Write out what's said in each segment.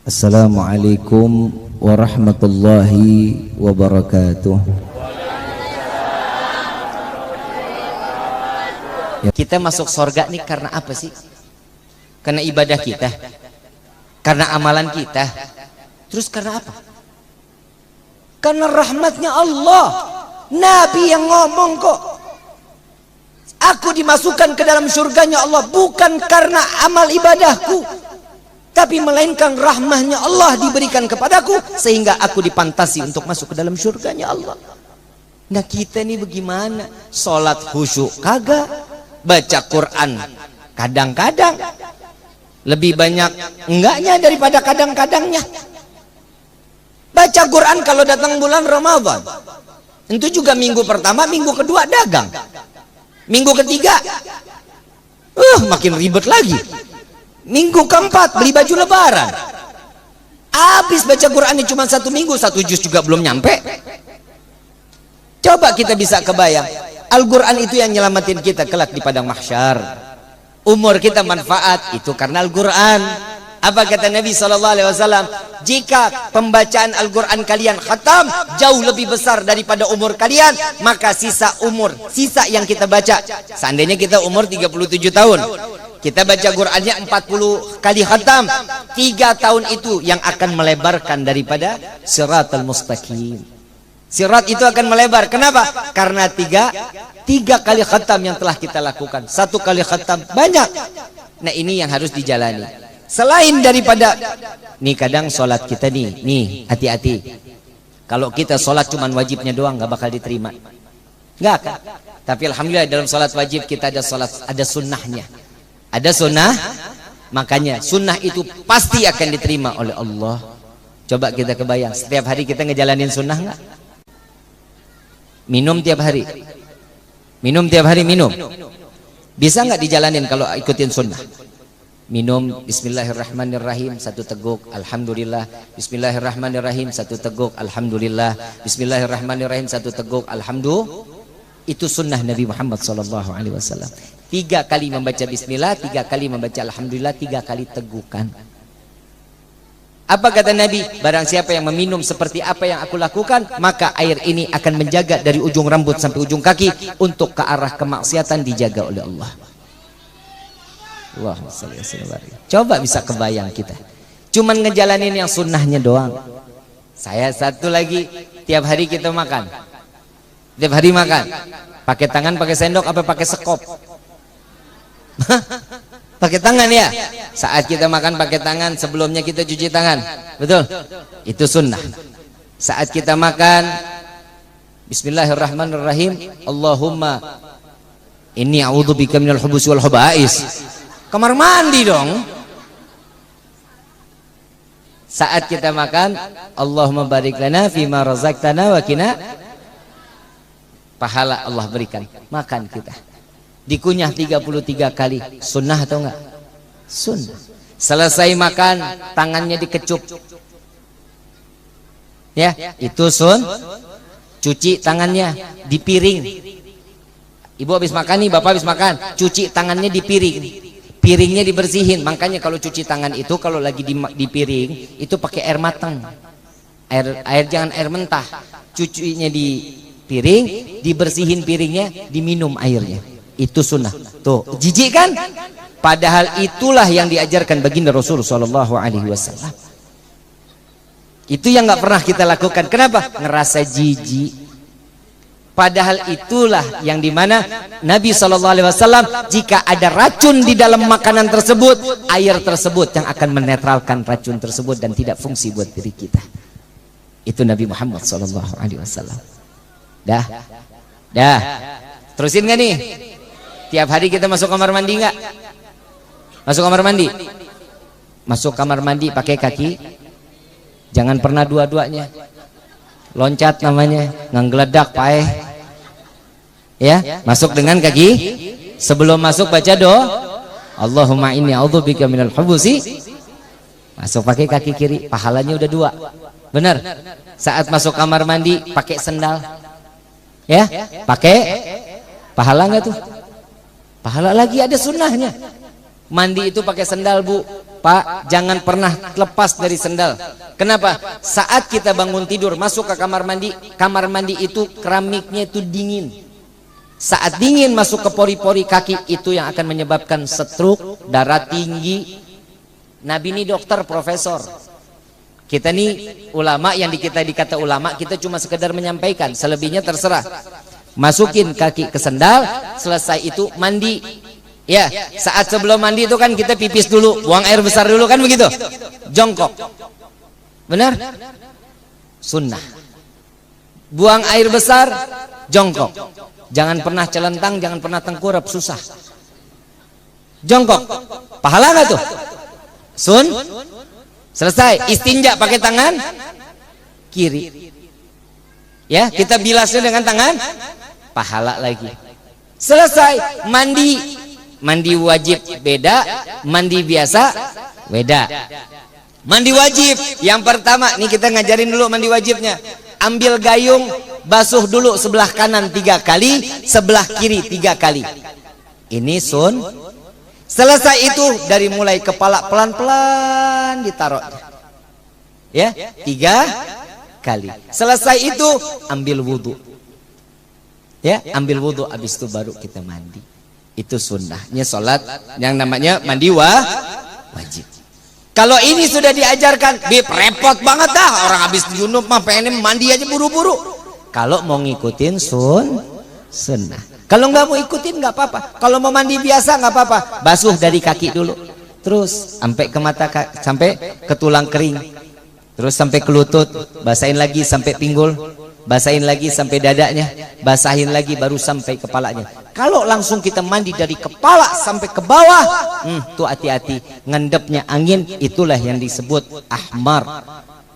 Assalamualaikum warahmatullahi wabarakatuh. Kita masuk surga nih karena apa sih? Karena ibadah kita, karena amalan kita. Terus karena apa? Karena rahmatnya Allah. Nabi yang ngomong kok, aku dimasukkan ke dalam surganya Allah bukan karena amal ibadahku, tapi melainkan rahmahnya Allah diberikan kepadaku sehingga aku dipantasi untuk masuk ke dalam surganya Allah. Nah kita nih bagaimana? Sholat khusyuk kagak, baca Quran kadang-kadang, lebih banyak enggaknya daripada kadang-kadangnya. Baca Quran kalau datang bulan Ramadan, itu juga minggu pertama, minggu kedua dagang, minggu ketiga makin ribet lagi, minggu keempat beli baju lebaran. Habis baca Qurannya cuma 1 minggu, 1 juz juga belum nyampe. Coba kita bisa kebayang, Al-Quran itu yang nyelamatin kita kelak di padang mahsyar. Umur kita manfaat itu karena Al-Quran. Apa kata Nabi SAW? Jika pembacaan Al-Quran kalian khatam jauh lebih besar daripada umur kalian, maka sisa yang kita baca, seandainya kita umur 37 tahun, kita baca Qurannya 40 kali khatam, 3 tahun itu yang akan melebarkan daripada siratal mustaqim. Sirat itu akan melebar. Kenapa? Karena tiga kali khatam yang telah kita lakukan. 1 kali khatam banyak. Nah ini yang harus dijalani. Selain daripada nih, kadang sholat kita nih hati-hati. Kalau kita sholat cuman wajibnya doang nggak bakal diterima, nggak akan. Tapi alhamdulillah dalam sholat wajib kita ada sunnahnya, ada sunnah. Makanya sunnah itu pasti akan diterima oleh Allah. Coba kita kebayang, setiap hari kita ngejalanin sunnah nggak? Minum tiap hari, minum. Bisa nggak dijalanin kalau ikutin sunnah? Minum bismillahirrahmanirrahim 1 teguk alhamdulillah, bismillahirrahmanirrahim 1 teguk alhamdulillah, bismillahirrahmanirrahim 1 teguk alhamdulillah. Itu sunnah Nabi Muhammad SAW. 3 kali membaca bismillah, 3 kali membaca alhamdulillah, 3 kali tegukan. Apa kata Nabi? Barang siapa yang meminum seperti apa yang aku lakukan, maka air ini akan menjaga dari ujung rambut sampai ujung kaki untuk ke arah kemaksiatan dijaga oleh Allah. Allahumma shalli ala sayyidina. Coba bisa kebayang kita cuman ngejalanin yang sunnahnya doang. Saya satu lagi, tiap hari kita makan, tiap hari makan pakai tangan, pakai sendok, apa pakai sekop? Pakai tangan ya. Saat kita makan pakai tangan, sebelumnya kita cuci tangan, betul? Itu sunnah. Saat kita makan bismillahirrahmanirrahim, Allahumma inni a'udzubika minal khubuthi wal khaba'is. Kamar mandi dong. Saat kita makan, Allahumma barik lana fima razaqtana wa qina, pahala Allah berikan. Makan kita dikunyah 33 kali. Sunnah atau enggak? Sunnah. Selesai makan, tangannya dikecup, ya, itu cuci tangannya di piring. Ibu habis makan nih, bapak habis makan, cuci tangannya di piring, piringnya dibersihin. Makanya kalau cuci tangan itu, kalau lagi di piring itu pakai air matang, air jangan air mentah. Cucinya di piring, dibersihin piringnya, diminum airnya. Itu sunnah. Tuh, jijik kan? Padahal itulah yang diajarkan baginda Rasul sallallahu alaihi wasallam. Itu yang nggak pernah kita lakukan. Kenapa? Ngerasa jijik. Padahal itulah yang dimana Nabi SAW, jika ada racun di dalam makanan tersebut, air tersebut yang akan menetralkan racun tersebut dan tidak fungsi buat diri kita. Itu Nabi Muhammad SAW. Dah. Terusin nggak nih? Tiap hari kita masuk kamar mandi nggak? Masuk kamar mandi. Masuk kamar mandi pakai kaki. Jangan pernah dua-duanya. Loncat namanya, nganggeledak paeh. Ya, masuk dengan kaki. Sebelum masuk baca doa, Allahumma inni a'udzubika minal khubuthi. Masuk pakai kaki kiri, pahalanya udah 2. Benar. Saat masuk kamar mandi pakai sendal. Ya, pakai pahala enggak tuh? Pahala lagi, ada sunnahnya. Mandi itu pakai sendal, Bu. Pak, jangan pernah lepas dari sendal. Kenapa? Saat kita bangun tidur, masuk ke kamar mandi itu keramiknya itu dingin. Saat dingin masuk ke pori-pori kaki, itu yang akan menyebabkan stroke, darah tinggi. Nabi ini dokter, profesor. Kita nih ulama, yang kita dikata ulama, kita cuma sekedar menyampaikan. Selebihnya terserah. Masukin kaki ke sendal, selesai itu mandi. Ya, saat sebelum mandi itu kan kita pipis dulu, buang air besar dulu kan begitu. Jongkok. Benar? Sunnah. Buang air besar, jongkok. Jangan pernah celentang, jangan pernah tengkurap, susah. Jongkok. Pahala nggak tuh? Selesai. Istinja pakai tangan kiri. Ya, kita bilasnya dengan tangan pahala lagi. Selesai. Mandi wajib beda, mandi biasa beda. Mandi wajib yang pertama nih, kita ngajarin dulu mandi wajibnya. Ambil gayung, basuh dulu sebelah kanan 3 kali, sebelah kiri 3 kali. Ini selesai itu dari mulai kepala pelan-pelan ditaruh. Ya, 3 kali. Selesai itu ambil wudhu. Ya, ambil wudhu, habis itu baru kita mandi. Itu sunnahnya sholat yang namanya mandi wajib. Kalau ini sudah diajarkan, repot banget dah, orang habis junub mah pengen mandi aja buru-buru. Kalau mau ngikutin sunnah. Kalau nggak mau ikutin nggak apa-apa. Kalau mau mandi biasa nggak apa-apa. Basuh dari kaki dulu, terus sampai ke mata, sampai ke tulang kering, terus sampai ke lutut, basahin lagi sampai pinggul, basahin lagi sampai dadanya, basahin lagi baru sampai kepalanya. Kalau langsung kita mandi dari kepala sampai ke bawah, tuh hati-hati, ngendepnya angin, itulah yang disebut ahmar.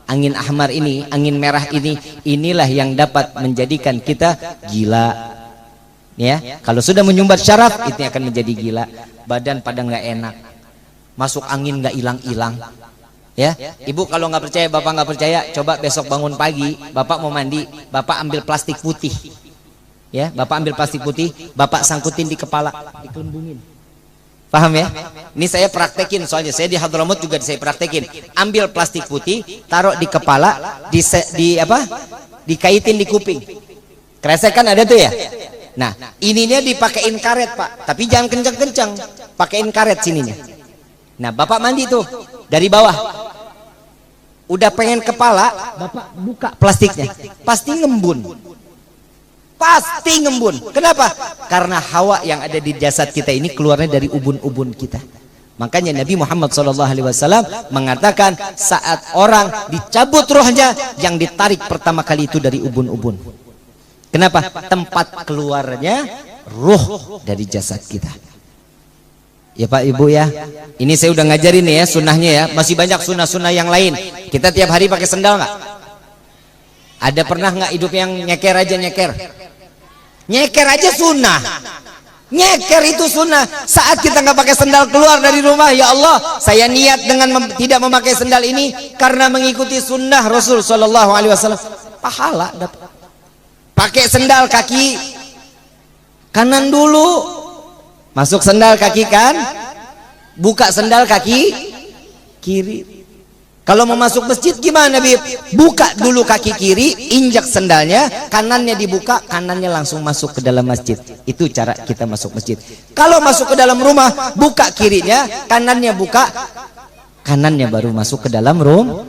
Angin ahmar ini, angin merah ini, inilah yang dapat menjadikan kita gila. Ya, kalau sudah menyumbat syaraf, itu akan menjadi gila. Badan pada nggak enak, masuk angin nggak hilang-hilang. Ya, ibu kalau nggak percaya, bapak nggak percaya, coba besok bangun pagi, bapak mau mandi, bapak ambil plastik putih. Ya, bapak ambil plastik putih, bapak sangkutin di kepala, dikelembungin. Paham ya? Ini saya praktekin, soalnya saya di Hadramut juga saya praktekin. Ambil plastik putih, taruh di kepala, dikaitin di kuping. Kresek kan ada tuh ya. Nah, ininya dipakein karet, Pak, tapi jangan kencang-kencang, pakein karet sininya. Nah, bapak mandi tuh dari bawah, udah pengen kepala, bapak buka plastiknya, pasti ngembun. Pasti ngembun. Kenapa? Karena hawa yang ada di jasad kita ini keluarnya dari ubun-ubun kita. Makanya Nabi Muhammad SAW mengatakan saat orang dicabut rohnya, yang ditarik pertama kali itu dari ubun-ubun. Kenapa? Tempat keluarnya ruh dari jasad kita. Ya Pak Ibu ya, ini saya udah ngajarin nih ya sunnahnya ya. Masih banyak sunnah-sunnah yang lain. Kita tiap hari pakai sendal nggak? Ada pernah nggak hidup yang nyeker aja nyeker? Nyeker aja sunnah. Nyeker itu sunnah. Saat kita nggak pakai sendal keluar dari rumah, ya Allah, saya niat dengan tidak memakai sendal ini karena mengikuti sunnah Rasul Shallallahu Alaihi Wasallam. Pahala dapat. Pakai sendal kaki kanan dulu, masuk sendal kaki kan, buka sendal kaki kiri. Kalau mau masuk masjid gimana, Bib? Buka dulu kaki kiri, injak sendalnya, kanannya dibuka, kanannya langsung masuk ke dalam masjid. Itu cara kita masuk masjid. Kalau masuk ke dalam rumah, buka kirinya, kanannya buka, kanannya baru masuk ke dalam rumah.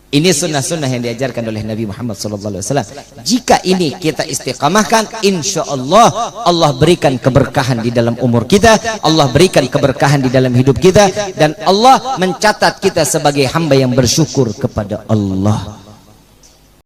Ini sunnah-sunnah yang diajarkan oleh Nabi Muhammad SAW. Jika ini kita istiqamahkan, insya Allah Allah berikan keberkahan di dalam umur kita, Allah berikan keberkahan di dalam hidup kita, dan Allah mencatat kita sebagai hamba yang bersyukur kepada Allah.